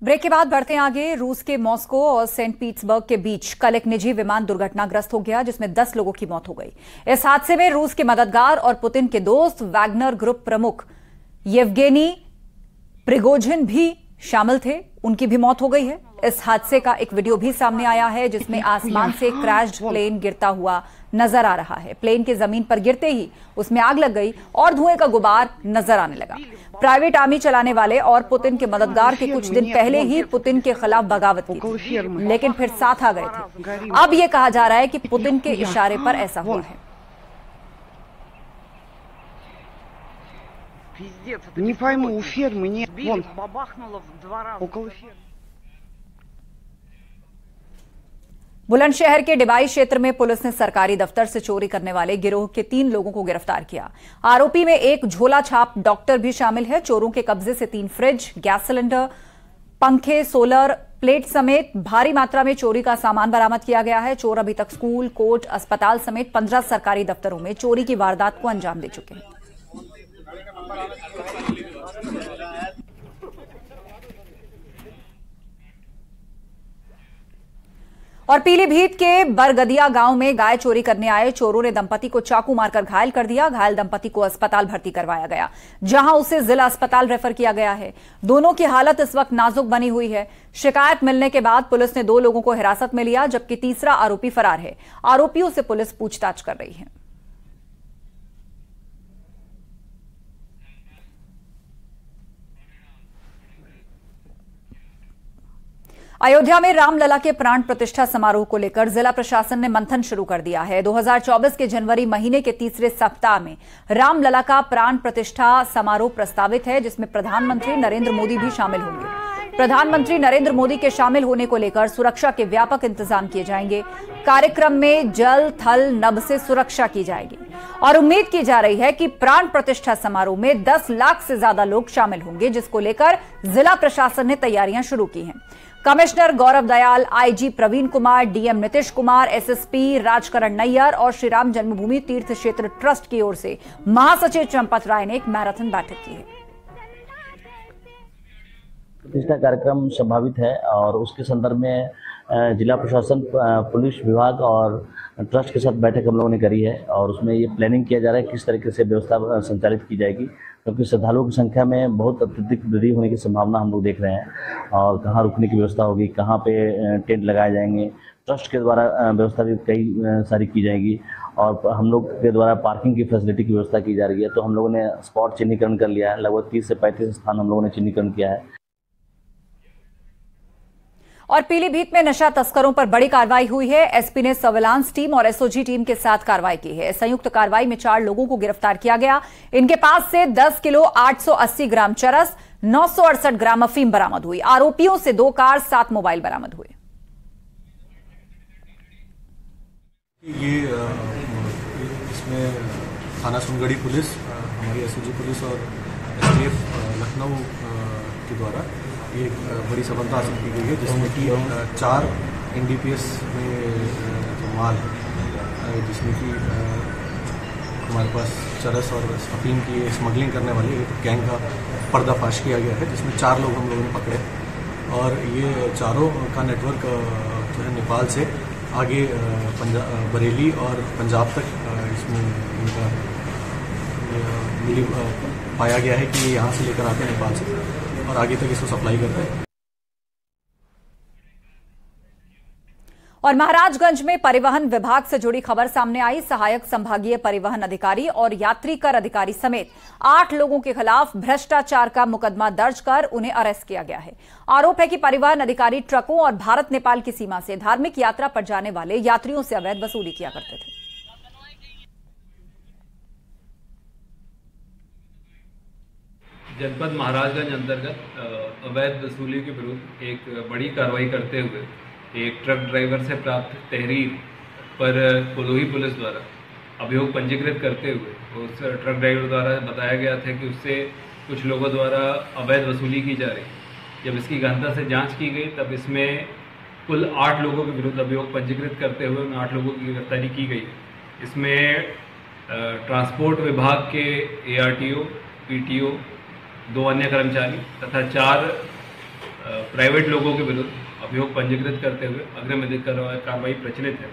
Break के बाद बढ़ते हैं आगे। रूस के मॉस्को और सेंट पीटर्सबर्ग के बीच कल एक निजी विमान दुर्घटनाग्रस्त हो गया, जिसमें 10 लोगों की मौत हो गई। इस हादसे में रूस के मददगार और पुतिन के दोस्त वैगनर ग्रुप प्रमुख येवगेनी प्रिगोजिन भी शामिल थे, उनकी भी मौत हो गई है। इस हादसे का एक वीडियो भी सामने आया है, जिसमें आसमान से क्रैश्ड प्लेन गिरता हुआ नजर आ रहा है। प्लेन के जमीन पर गिरते ही उसमें आग लग गई और धुएं का गुबार नजर आने लगा। प्राइवेट आर्मी चलाने वाले और पुतिन के मददगार के कुछ दिन पहले ही पुतिन के खिलाफ बगावत की थी, लेकिन फिर साथ आ गए थे। अब यह कहा जा रहा है कि पुतिन के इशारे पर ऐसा हुआ है। Не пойму, у фермы нет. Вон. Бабахнуло в 2 раза. Около фермы. बुलंदशहर के डिबाई क्षेत्र में पुलिस ने सरकारी दफ्तर से चोरी करने वाले गिरोह के 3 लोगों को गिरफ्तार किया। आरोपी में एक झोला छाप डॉक्टर भी शामिल है। चोरों के कब्जे से 3 फ्रिज, गैस सिलेंडर, पंखे, सोलर प्लेट समेत भारी मात्रा में चोरी का सामान बरामद किया गया है। चोर अभी तक स्कूल, कोर्ट, अस्पताल समेत 15 सरकारी दफ्तरों में चोरी की वारदात को अंजाम दे चुके हैं। और पीलीभीत के बरगदिया गांव में गाय चोरी करने आए चोरों ने दंपति को चाकू मारकर घायल कर दिया। घायल दंपति को अस्पताल भर्ती करवाया गया, जहां उसे जिला अस्पताल रेफर किया गया है। दोनों की हालत इस वक्त नाजुक बनी हुई है। शिकायत मिलने के बाद पुलिस ने 2 लोगों को हिरासत में लिया, जबकि तीसरा आरोपी फरार है। आरोपियों से पुलिस पूछताछ कर रही है। अयोध्या में रामलला के प्राण प्रतिष्ठा समारोह को लेकर जिला प्रशासन ने मंथन शुरू कर दिया है। 2024 के जनवरी महीने के तीसरे सप्ताह में रामलला का प्राण प्रतिष्ठा समारोह प्रस्तावित है, जिसमें प्रधानमंत्री नरेंद्र मोदी भी शामिल होंगे। प्रधानमंत्री नरेंद्र मोदी के शामिल होने को लेकर सुरक्षा के व्यापक इंतजाम किए जाएंगे। कार्यक्रम में जल, थल, नभ से सुरक्षा की जाएगी और उम्मीद की जा रही है कि प्राण प्रतिष्ठा समारोह में 10 लाख से ज्यादा लोग शामिल होंगे, जिसको लेकर जिला प्रशासन ने तैयारियां शुरू की हैं। Commissioner Gaurav Dayal, IG Praveen Kumar, DM Nitish Kumar, SSP Rajkaran Nayyar और श्री राम जन्मभूमि तीर्थ क्षेत्र ट्रस्ट की ओर से महासचिव चंपत राय ने एक मैराथन बैठक की है। प्रतिष्ठा कार्यक्रम संभावित है और उसके संदर्भ में जिला प्रशासन, पुलिस विभाग और ट्रस्ट के साथ बैठक हम लोगों ने करी है और उसमें ये प्लानिंग किया जा रहा है किस तरीके से व्यवस्था संचालित की जाएगी, क्योंकि श्रद्धालुओं की संख्या में बहुत अत्यधिक वृद्धि होने की संभावना हम लोग देख रहे हैं। और कहाँ रुकने की व्यवस्था होगी, कहाँ पे टेंट लगाए जाएंगे, ट्रस्ट के द्वारा व्यवस्था भी कई सारी की जाएगी और हम लोग के द्वारा पार्किंग की फैसिलिटी की व्यवस्था की जा रही है। तो हम लोगों ने स्पॉट चिन्हीकरण कर लिया है, लगभग 30 से 35 स्थान हम लोगों ने चिन्हीकरण किया है। और पीलीभीत में नशा तस्करों पर बड़ी कार्रवाई हुई है। एसपी ने सर्विलांस टीम और एसओजी टीम के साथ कार्रवाई की है। संयुक्त कार्रवाई में 4 लोगों को गिरफ्तार किया गया। इनके पास से 10 किलो 880 ग्राम चरस, 968 ग्राम अफीम बरामद हुई। आरोपियों से 2 कार, 7 मोबाइल बरामद हुए। ये इसमें थाना सुनगढ़ी पुलिस, हमारी एसओजी पुलिस और एसटीएफ लखनऊ के द्वारा एक बड़ी सफलता हासिल की गई है, जिसमें कि 4 एनडीपीएस में जो माल है, जिसमें कि हमारे पास चरस और अफीम की स्मगलिंग करने वाली एक गैंग का पर्दाफाश किया गया है, जिसमें 4 लोग हम लोगों ने पकड़े और ये चारों का नेटवर्क जो है नेपाल से आगे बरेली और पंजाब तक इसमें इनका मिली पाया गया है कि यहाँ से लेकर आते हैं नेपाल से और आगे तक इसको सप्लाई करते हैं। और महाराजगंज में परिवहन विभाग से जुड़ी खबर सामने आई। सहायक संभागीय परिवहन अधिकारी और यात्री कर अधिकारी समेत 8 लोगों के खिलाफ भ्रष्टाचार का मुकदमा दर्ज कर उन्हें अरेस्ट किया गया है। आरोप है कि परिवहन अधिकारी ट्रकों और भारत नेपाल की सीमा से धार्मिक यात्रा पर जाने वाले यात्रियों से अवैध वसूली किया करते थे। जनपद महाराजगंज अंतर्गत अवैध वसूली के विरुद्ध एक बड़ी कार्रवाई करते हुए एक ट्रक ड्राइवर से प्राप्त तहरीर पर कोलोही पुलिस द्वारा अभियोग पंजीकृत करते हुए उस ट्रक ड्राइवर द्वारा बताया गया था कि उससे कुछ लोगों द्वारा अवैध वसूली की जा रही। जब इसकी गहनता से जांच की गई तब इसमें कुल 8 लोगों के विरुद्ध अभियोग पंजीकृत करते हुए उन 8 लोगों की गिरफ्तारी की गई। इसमें ट्रांसपोर्ट विभाग के ARTO, PTO, 2 अन्य कर्मचारी तथा 4 प्राइवेट लोगों के विरुद्ध अभियोग पंजीकृत करते हुए अग्रिम विधिक कार्रवाई प्रचलित है।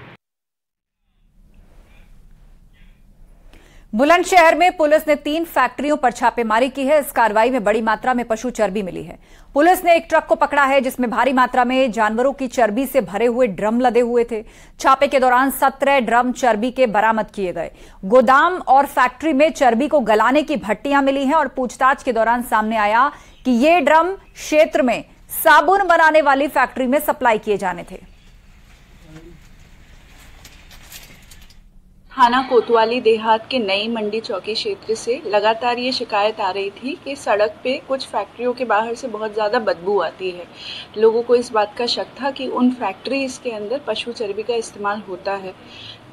बुलंदशहर में पुलिस ने 3 फैक्ट्रियों पर छापेमारी की है। इस कार्रवाई में बड़ी मात्रा में पशु चर्बी मिली है। पुलिस ने एक ट्रक को पकड़ा है जिसमें भारी मात्रा में जानवरों की चर्बी से भरे हुए ड्रम लदे हुए थे। छापे के दौरान 17 ड्रम चर्बी के बरामद किए गए। गोदाम और फैक्ट्री में चर्बी को गलाने की भट्टियां मिली हैं और पूछताछ के दौरान सामने आया कि ये ड्रम क्षेत्र में साबुन बनाने वाली फैक्ट्री में सप्लाई किए जाने थे। थाना कोतवाली देहात के नई मंडी चौकी क्षेत्र से लगातार ये शिकायत आ रही थी कि सड़क पे कुछ फैक्ट्रियों के बाहर से बहुत ज़्यादा बदबू आती है। लोगों को इस बात का शक था कि उन फैक्ट्रीज के अंदर पशु चर्बी का इस्तेमाल होता है।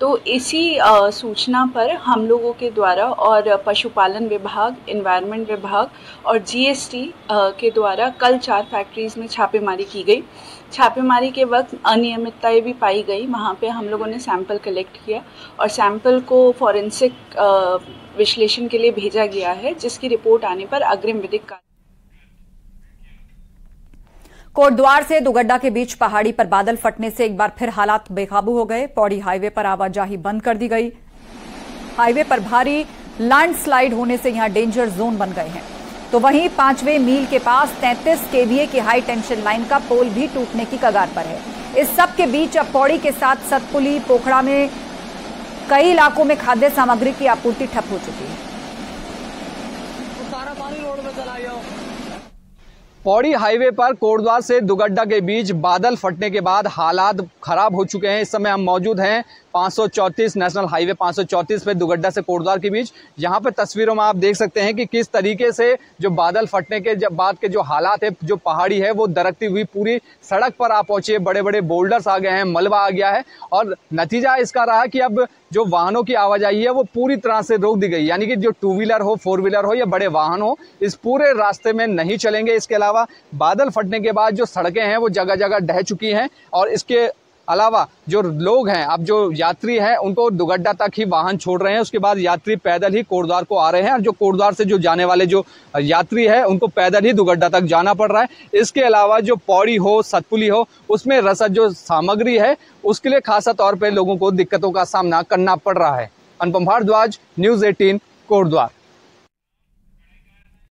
तो इसी सूचना पर हम लोगों के द्वारा और पशुपालन विभाग, एनवायरनमेंट विभाग और जीएसटी के द्वारा कल 4 फैक्ट्रीज में छापेमारी की गई। छापेमारी के वक्त अनियमितताएं भी पाई गई। वहाँ पे हम लोगों ने सैंपल कलेक्ट किया और सैंपल को फॉरेंसिक विश्लेषण के लिए भेजा गया है, जिसकी रिपोर्ट आने पर अग्रिम विधिक कार्रवाई। कोटद्वार से दुगड्डा के बीच पहाड़ी पर बादल फटने से एक बार फिर हालात बेकाबू हो गए। पौड़ी हाईवे पर आवाजाही बंद कर दी गई। हाईवे पर भारी लैंडस्लाइड होने से यहां डेंजर जोन बन गए हैं। तो वहीं 5वें मील के पास 33 केवीए की हाई टेंशन लाइन का पोल भी टूटने की कगार पर है। इस सब के बीच अब पौड़ी के साथ सतपुली, पोखड़ा में कई इलाकों में खाद्य सामग्री की आपूर्ति ठप हो चुकी है। पौड़ी हाईवे पर कोटद्वार से दुगड्डा के बीच बादल फटने के बाद हालात खराब हो चुके हैं। इस समय हम मौजूद हैं 534 नेशनल हाईवे 534 पे दुगड्डा से कोटद्वार के बीच। यहाँ पे तस्वीरों में आप देख सकते हैं कि किस तरीके से जो बादल फटने के बाद के जो हालात है, जो पहाड़ी है वो दरकती हुई पूरी सड़क पर आ पहुंची है। बड़े बड़े बोल्डर्स आ गए हैं, मलबा आ गया है और नतीजा इसका रहा कि अब जो वाहनों की आवाजाही है वो पूरी तरह से रोक दी गई। यानी कि जो 2 व्हीलर हो, 4 व्हीलर हो या बड़े वाहन हो, इस पूरे रास्ते में नहीं चलेंगे। इसके अलावा बादल फटने के बाद जो सड़कें हैं वो जगह जगह ढह चुकी हैं और इसके अलावा जो लोग हैं, अब जो यात्री हैं, उनको दुगड्डा तक ही वाहन छोड़ रहे हैं। उसके बाद यात्री पैदल ही कोटद्वार को आ रहे हैं और जो कोटद्वार से जो जाने वाले जो यात्री है उनको पैदल ही दुगड्डा तक जाना पड़ रहा है। इसके अलावा जो पौड़ी हो, सतपुली हो, उसमें रसद जो सामग्री है उसके लिए खासा तौर पर लोगों को दिक्कतों का सामना करना पड़ रहा है। अनुपम भारद्वाज, न्यूज़ 18, कोटद्वार।